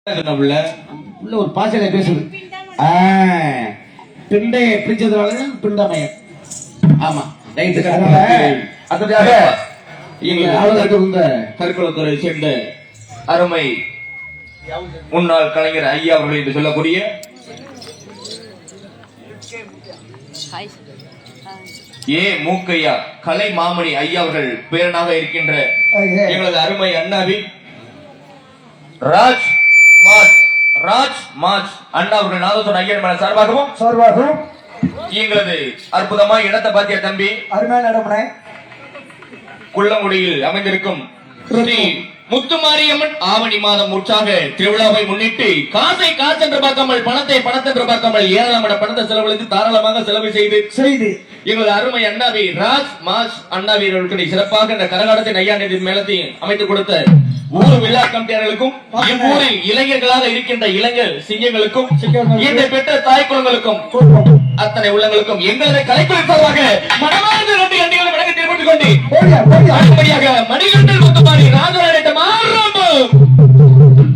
உள்ள ஒரு பாசையில பேசுது. பிண்டைய பிரிச்சதுனால பிண்டமயம். ஆமா கருக்குளத்துறை சேர்ந்த அருமை முன்னாள் கலைஞர் ஐயா அவர்கள் என்று சொல்லக்கூடிய மூக்கையா கலை மாமணி ஐயா அவர்கள் பேரனாக இருக்கின்ற எங்களது அருமை அண்ணாவின் ராஜ் மாஜ் அண்ணா அவர்கள் நாதோசன் ஐயன் மேல சார்பாகவும் எங்களது அற்புதமா இடத்தை பாத்தியா தம்பி அருமையான இடம்னே குள்ளங்குடியில் அமைந்திருக்கும் ஸ்ரீ முத்துமாரியம்மன் ஆவணி மாதம் உற்சாக திருவிழாவை முன்னிட்டு காசை காசென்று பார்க்காமல் பணத்தை பணத்தென்று பார்க்காமல் ஏராளமான பணத்தை செலவழித்து தாராளமாக செலவு செய்து எங்களது அருமை அண்ணாவி ராஜ் மாஜ் அண்ணாவீரர்களுக்கு சிறப்பாக இந்த கரகாட்டத்தை நையாண்டி மேலத்தையும் அமைத்துக் கொடுத்த ஊர் விழா கமிட்டியாளர்களுக்கும் இவ்வூரில் இளைஞர்களாக இருக்கின்ற இளைஞர் சிங்கங்களுக்கும் இந்த பெற்ற தாய் குளங்களுக்கும் அத்தனை உள்ளங்களுக்கும் எங்களது கலைக்குழு சார்பாக மனமார்ந்த நன்றி அண்டிகளை வழங்க தெரிவித்துக் கொண்டு அடுத்தபடியாக மணிகண்டன் முத்துமாரி ராஜராஜ ஆரம்பம்.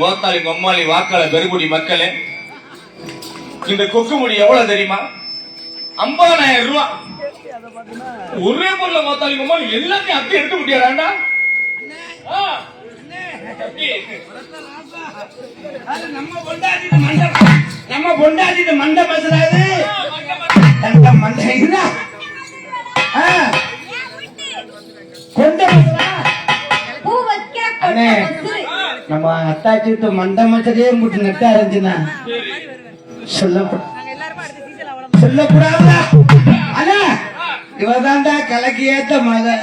கோத்தாளி கொம்மாளி வாக்காள பெருங்குடி மக்களே, இந்த கொக்கு முடி எவ்வளவு தெரியுமா? 50,000 ரூபாய். ஒரே பொருளை கோத்தாளி கொம்மாளி எல்லாத்தையும் அத்தி எடுக்க முடியாதாண்டா? நம்ம பொண்டாட்டிட்டு மண்டை பேசுறாரு. மண்டை இதுதான் கொண்ட அண்ணே, நம்ம அத்தாச்சிட்டு மண்டை மச்சதே முட்டு நெட்டா இருந்துச்சுன்னா சொல்லக்கூடாதா? அண்ணா, இவதான்டா கலக்கி ஏத்த மக.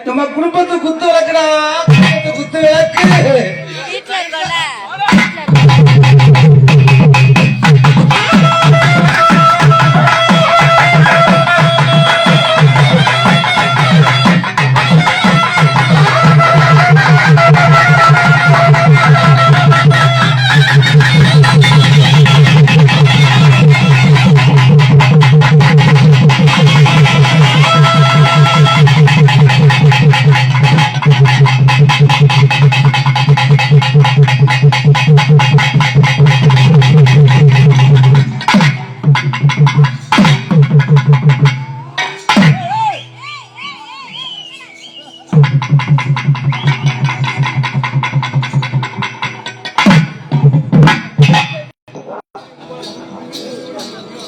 நம்ம குடும்பத்து குத்து விளக்குடா, குத்து விளக்கு.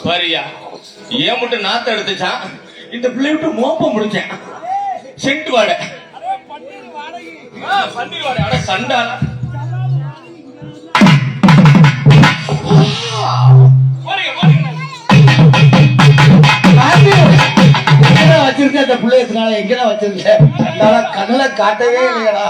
பாரியா, ஏன் மட்டும் நாத்த எடுத்துச்சான், இந்த பிள்ளை விட்டு மோப்பம் முடிச்சேன். சென்ட் வாடை, பன்னீர் வாடை. அட சண்டால வச்சிருக்க அந்த பிள்ளைனால எங்கதான் வச்சிருக்க? கண்ணுல காட்டவே இல்லையடா.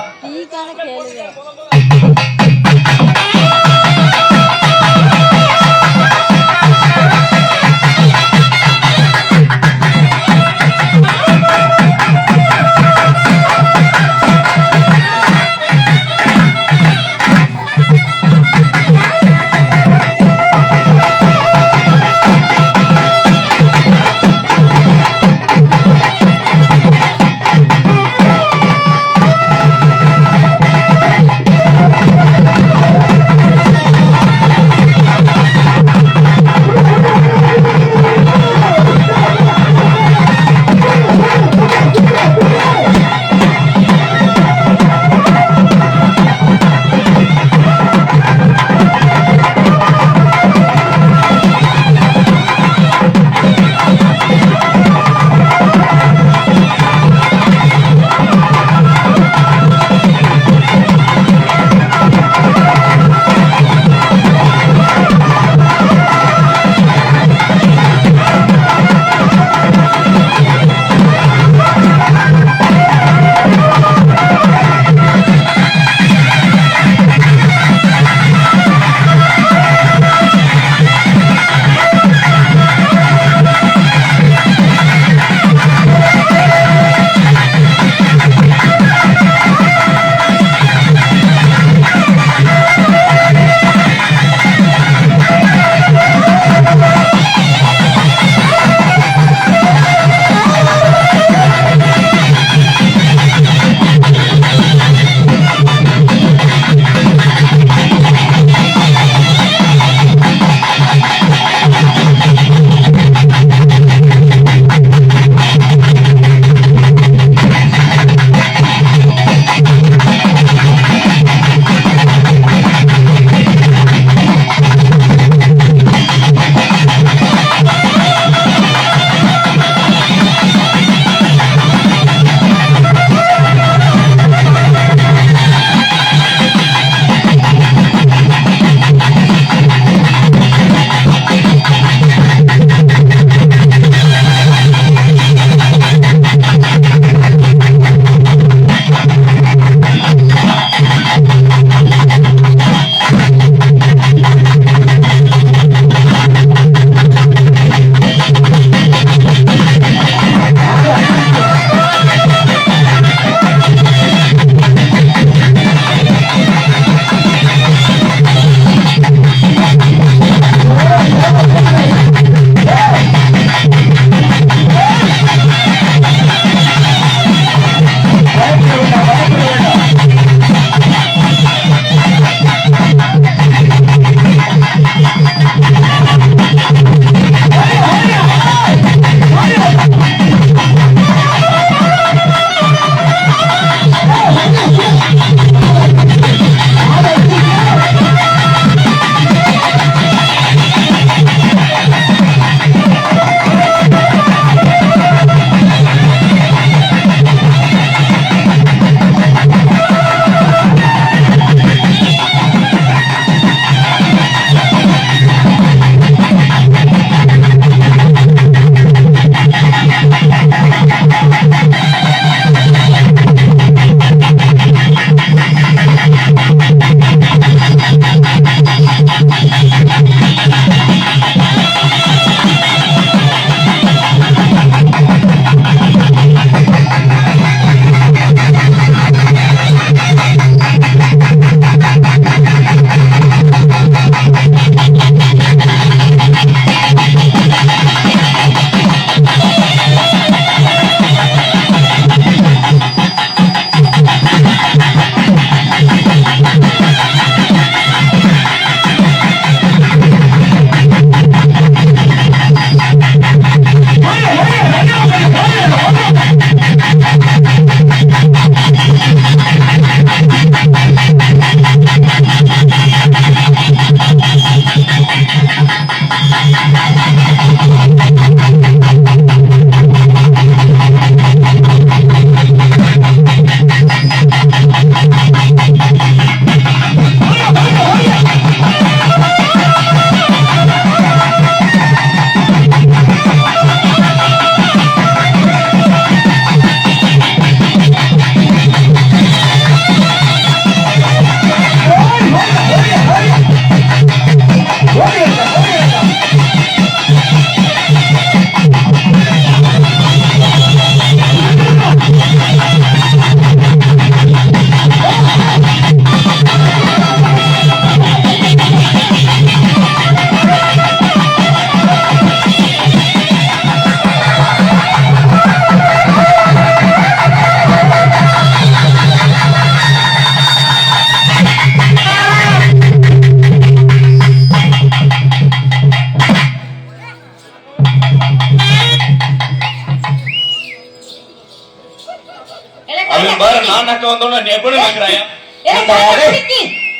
நான் நக்க வந்தோம்னா நீ எப்படி நக்கறாயா?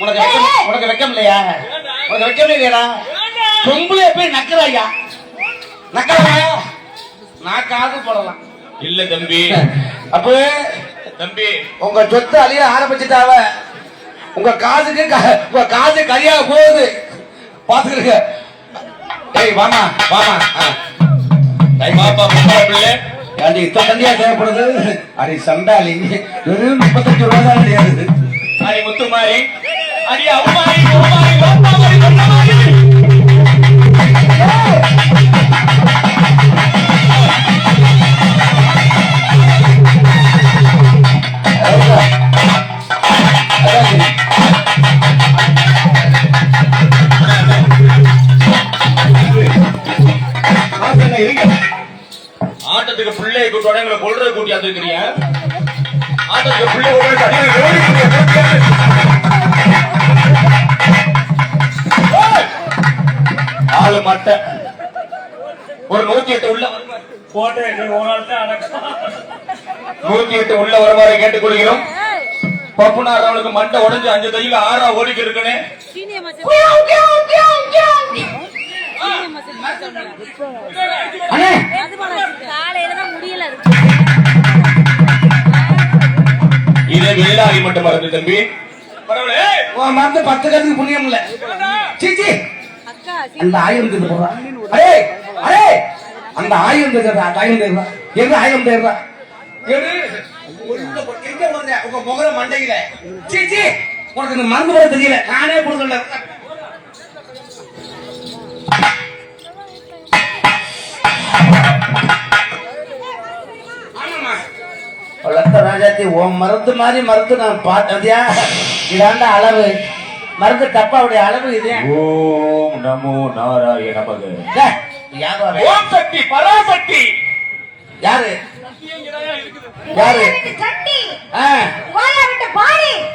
உனக்கு வெக்கம் இல்லையா? உனக்கு வெக்கம் இல்லையா? பொம்பளை போய் நக்கறாயா? நக்கறாயா? நாக்காவது போடலாம். இல்ல தம்பி. அப்ப தம்பி உங்க சொத்து அழிய ஆரம்பிச்சுட்டாவ. உங்க காசு கரியா போகுது. பாத்துக்கிறீங்க. ஏய் வாமா வாமா. பாப்பா முட்டா பிள்ளை ஏண்டி இத்தனை தண்டியா தேவைப்படுது? அடி சண்டாளி வெறும் 38 ரூபா தான் கிடையாது. அடி முத்துமாரி அடி அம்மாரி உமாரி வாப்பாமாரி பொன்னமாரி. ஆட்டத்துக்கு பிள்ளையை கூட்டோட எங்களை கொள்றதை கூட்டியாந்து இருக்கிறீங்க. ஆட்டத்துக்கு பிள்ளை ஆளு மட்ட ஒரு 108 உள்ள 108 உள்ள வருமாறு கேட்டுக் கொள்கிறோம். பப்புனார் அவனுக்கு மண்டை உடைஞ்சு 5 தையில 6 ஓடிக்கு இருக்குன்னு இதே வேளாகி மட்டும் மறந்து தம்பி மறந்து 10 கருத்துக்கு புண்ணியம் இல்ல. சீச்சி அந்த ஆயிரம் போடுறான். அந்த ஆயிரம் எங்க ஆயிரம் தேர்றா உங்க முகர மண்டையில. சீச்சி உனக்கு இந்த மருந்து போட தெரியல. நானே கொடுக்கல. ராஜாத்தி உன் மருந்து மாதிரி மருந்து நான் பார்த்ததியா? இதாண்ட அளவு மருந்து டப்பாவுடைய அளவு இது. ஓம் நமோ நாராயண நமக. ஓம் சக்தி பராசக்தி. யாரு யாரு?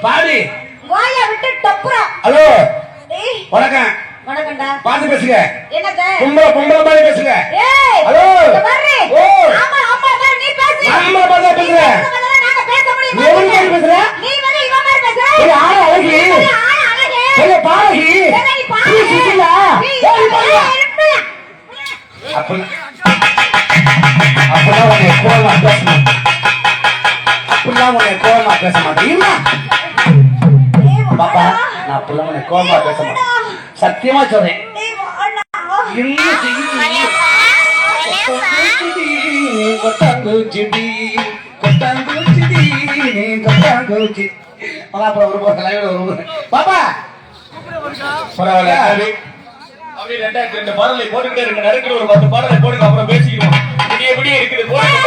பாடி ஹலோ வணக்கம். வணக்கம்டா. பாத்து பேசுங்க. என்னது? பொம்பளை மாதிரி பேசுங்க. ஹலோ ஓ ஆமா ஆமா நீ பேசு. ஆமா பாத்து பேசுங்க. நாங்க பேச முடியுமா? நீ எவ்வளவு மாதிரி பேசுற? நீ வந்து இவ மாதிரி பேசு. ஏய் ஆளு அழகி. ஆளு அழகி. ஏய் பாலகி. நீ பாலகி. நீ சிசிலா. ஏய் பாலகி. அப்பனா உன்னை கோவமா பேசணும். அப்பனா உன்னை கோவமா பேச மாட்டேன். பாப்பா நான் அப்பெல்லாம் உன்னை கோவமா பேச மாட்டேன். சத்தியமா சொல்றேன். பாப்பா பரவாயில்ல. அப்படி 2002 பாடலை போட்டுக்கிட்டே இருக்கு. நறுக்கிற ஒரு 10 பாடலை போடுங்க, அப்புறம் பேசிக்கிறோம். எப்படி இருக்குது போடுங்க.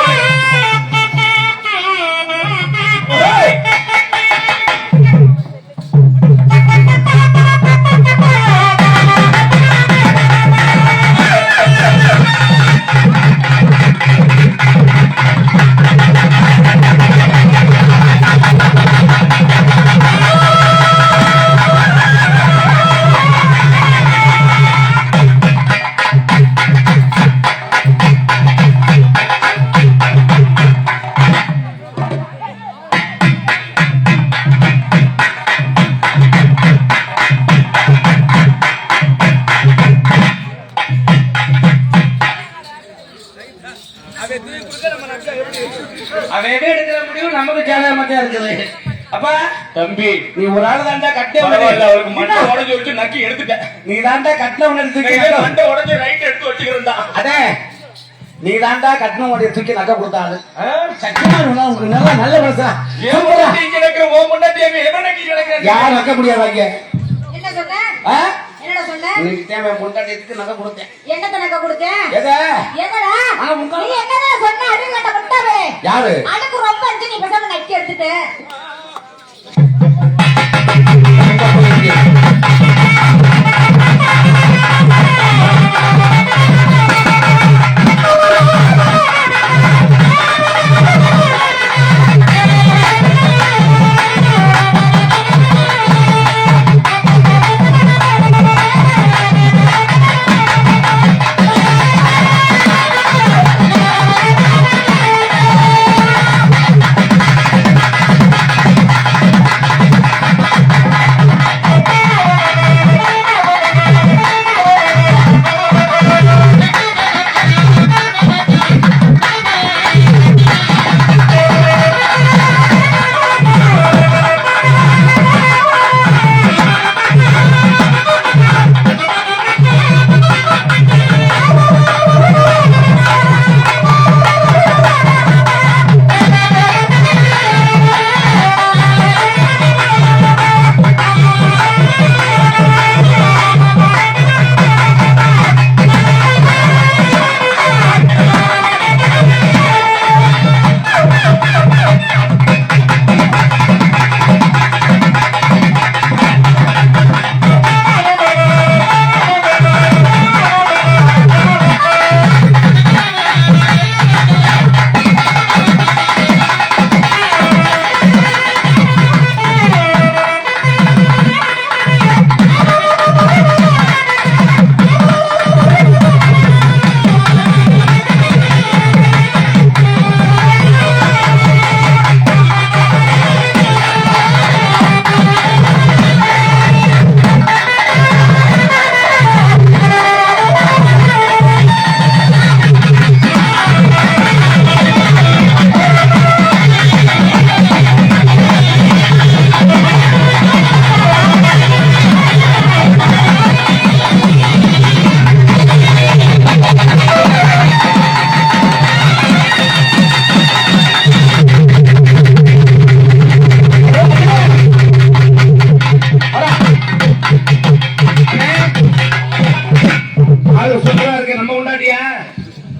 அவன் எடுக்கிற முடிவு நமக்கு சாதகமா தான் இருக்குது. அப்பா தம்பி நீ ஒரு ஆளு தாண்டா கட்டே பரவாயில்ல, அவருக்கு மண்டை உடைஞ்சு வச்சு நக்கி எடுத்துட்டேன். நீ தாண்டா கட்டினவன் நான் இதே எடுத்து மண்டை உடைஞ்சு ரைட் எடுத்து வச்சுக்கிறேன்டா. அதே நீ தாண்டா கட்டினவனுடைய தூக்கி நக்க கொடுத்தாரு சத்தியமா உங்களுக்கு நல்லா நல்ல மனசா ஏன் முன்னாடி கிடக்குற ஓ முன்னாடி எவன் நக்கி கிடக்குற யார் நக்க முடியாதாங்க என்ன சொன்ன? ஆ? என்னடா சொன்ன? இன்னைக்கு தேவை முன்னாடிக்கு நகை கொடுத்தேன் என்னத்த நக்க கொடுத்தேன்? எதை என்னடா? ஆ, உங்க- நீ என்னடா சொன்ன? அடி கட்ட முட்டாவே. யாரு அதுக்கு ரொம்ப அடிச்சு நீ பேசாம நக்கி எடுத்துட்டு.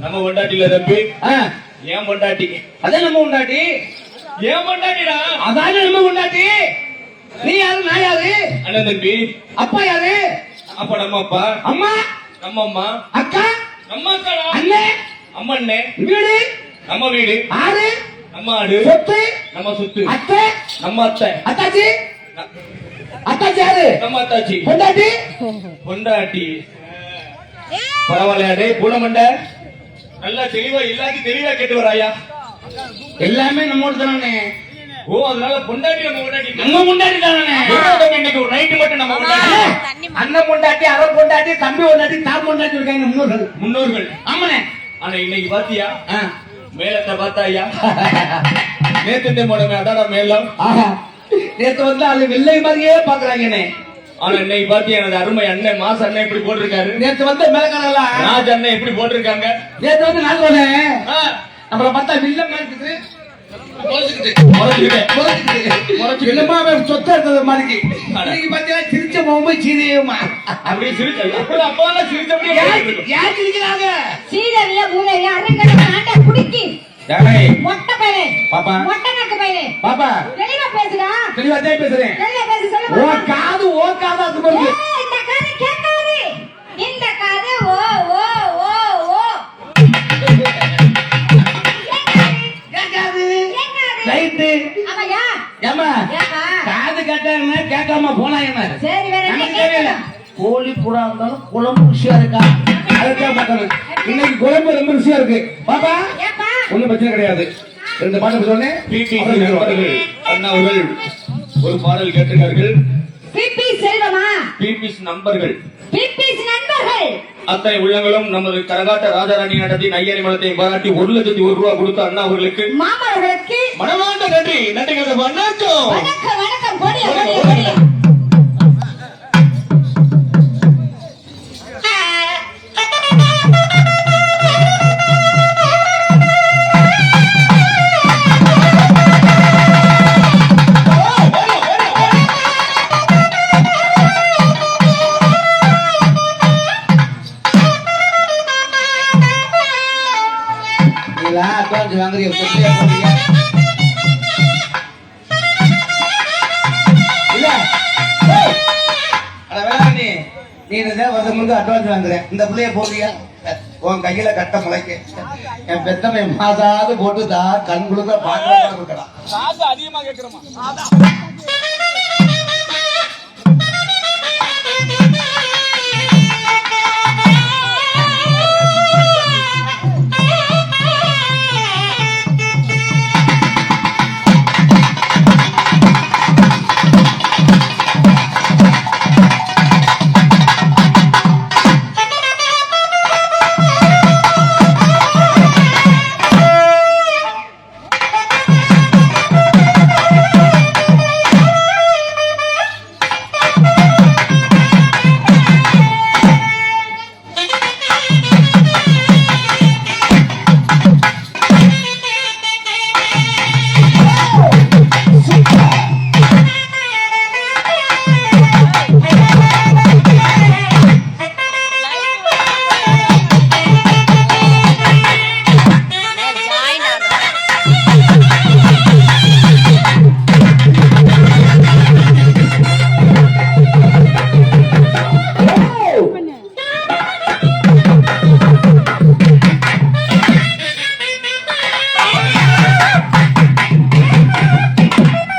நம்ம பொண்டாட்டில தம்பி ஆ, ஏன் பொண்டாட்டி அதான் நம்ம உண்டாட்டி ஏன் பொண்டாட்டிடா அதானே நம்ம உண்டாட்டி நீ யாரு நான் யாரு அண்ணன் தம்பி அப்பா யாரு அப்ப நம்ம அப்பா அம்மா நம்ம அம்மா அக்கா நம்ம அக்காடா அண்ணே அம்மா அண்ணே வீடு நம்ம வீடு ஆறு நம்ம ஆடு சொத்து நம்ம சொத்து அத்தை நம்ம அத்தை அத்தாச்சி அத்தாச்சி யாரு நம்ம அத்தாச்சி பொண்டாட்டி பொண்டாட்டி பரவாயில்லையா டேய் பூனமண்ட நல்லா தெளிவா எல்லாத்தையும் தெளிவா கேட்டு வராயா எல்லாமே நம்மோட தானே ஓ அதனால பொண்டாட்டி நம்ம பொண்டாட்டி நம்ம முண்டாட்டி தானே இன்னைக்கு ஒரு நைட்டு மட்டும் நம்ம பொண்டாட்டி அண்ணன் பொண்டாட்டி அவன் பொண்டாட்டி தம்பி பொண்டாட்டி தான் பொண்டாட்டி இருக்காங்க முன்னோர்கள் முன்னோர்கள் ஆமாண்ணே ஆனா இன்னைக்கு பாத்தியா ஆ. மேலத்தை பார்த்தாயா நேத்து போனமே அதான மேலம் ஆஹா நேத்து வந்து அது வெள்ளை மாதிரியே பாக்குறாங்கண்ணே ஆனா இன்னைக்கு பாத்தியா எனது அருமை அண்ணன் மாச அண்ணன் இப்படி போட்டிருக்காரு நேத்து வந்து மேலக்காரெல்லாம் ராஜ் அண்ணன் எப்படி போட்டிருக்காங்க நேத்து வந்து நான் சொன்னேன் ஆ, நம்மள பார்த்தா வில்ல மாதிரி முறைச்சுக்கிட்டு. என்னமா அவன் சொத்தை எடுத்தது மாதிரி இன்னைக்கு பாத்தீங்கன்னா சிரிச்ச போகும்போது சீதையுமா அப்படியே சிரிச்சாங்க அப்படி அப்பா சிரிச்சபடியே போயிட்டு இருக்கு. யார் சிரிக்கிறாங்க சீதவியா மூதவியா அரங்கட நாட்ட குடிக்கி டேய், மொட்டை பையனே பாப்பா மொட்டை நக்கு பையனே பாப்பா தெளிவா பேசுடா தெளிவா தான் பேசுறேன் தெளிவா பேசு ஓ சொல்லு காது அது மாதிரி ஏய், இந்த காது கேட்காது இந்த காது ஓ ஓ ஓ ஓ கேட்காது கேட்காது ரைட்டு ஆமாயா ஏமா ஏப்பா காது கேட்டாங்க கேட்காம போனா என்ன சரி வேற என்ன நமக்கு தேவையில்ல கேட்கலாம் கோழி புறா இருந்தாலும் குழம்பு ருசியா இருக்கா அதுதான் பார்க்கணும் இன்னைக்கு குழம்பு ரொம்ப ருசியா இருக்கு பாப்பா ஏப்பா ஒண்ணும் பிரச்சனை கிடையாது ரெண்டு பாட்டு சொன்னேன் PTC நண்பர்கள் அண்ணா அவர்கள் ஒரு பாடல் கேட்டிருக்கார்கள் பிபி செல்வமா பிபிஸ் நம்பர்கள் பிபி நண்பர்கள் அத்தனை உள்ளங்களும் நமது கரகாட்ட ராஜாராணி நடத்தி நையரி மலத்தை பாராட்டி 1,01,000 ரூபாய் கொடுத்த அண்ணா அவர்களுக்கு மாமா அவர்களுக்கு மனமார்ந்த நன்றி நன்றிகள் வணக்கம் வணக்கம் வணக்கம் கொடிய கொடிய கொடிய நீலாம் அட்வான்ஸ் வாங்குறீங்க பொறுமையா போறீங்க. இல்ல ஏய், அட வேளாண்ணி நீ தான் வருஷம் அட்வான்ஸ் வாங்குறேன் இந்த பிள்ளைய போடுறியா உன் கையில கட்ட முளைக்க என் பெத்தமை மாசாவது போட்டு தான் கண் குழுக்க பார்க்க இருக்கடா காசு அதிகமா கேட்கிறோமா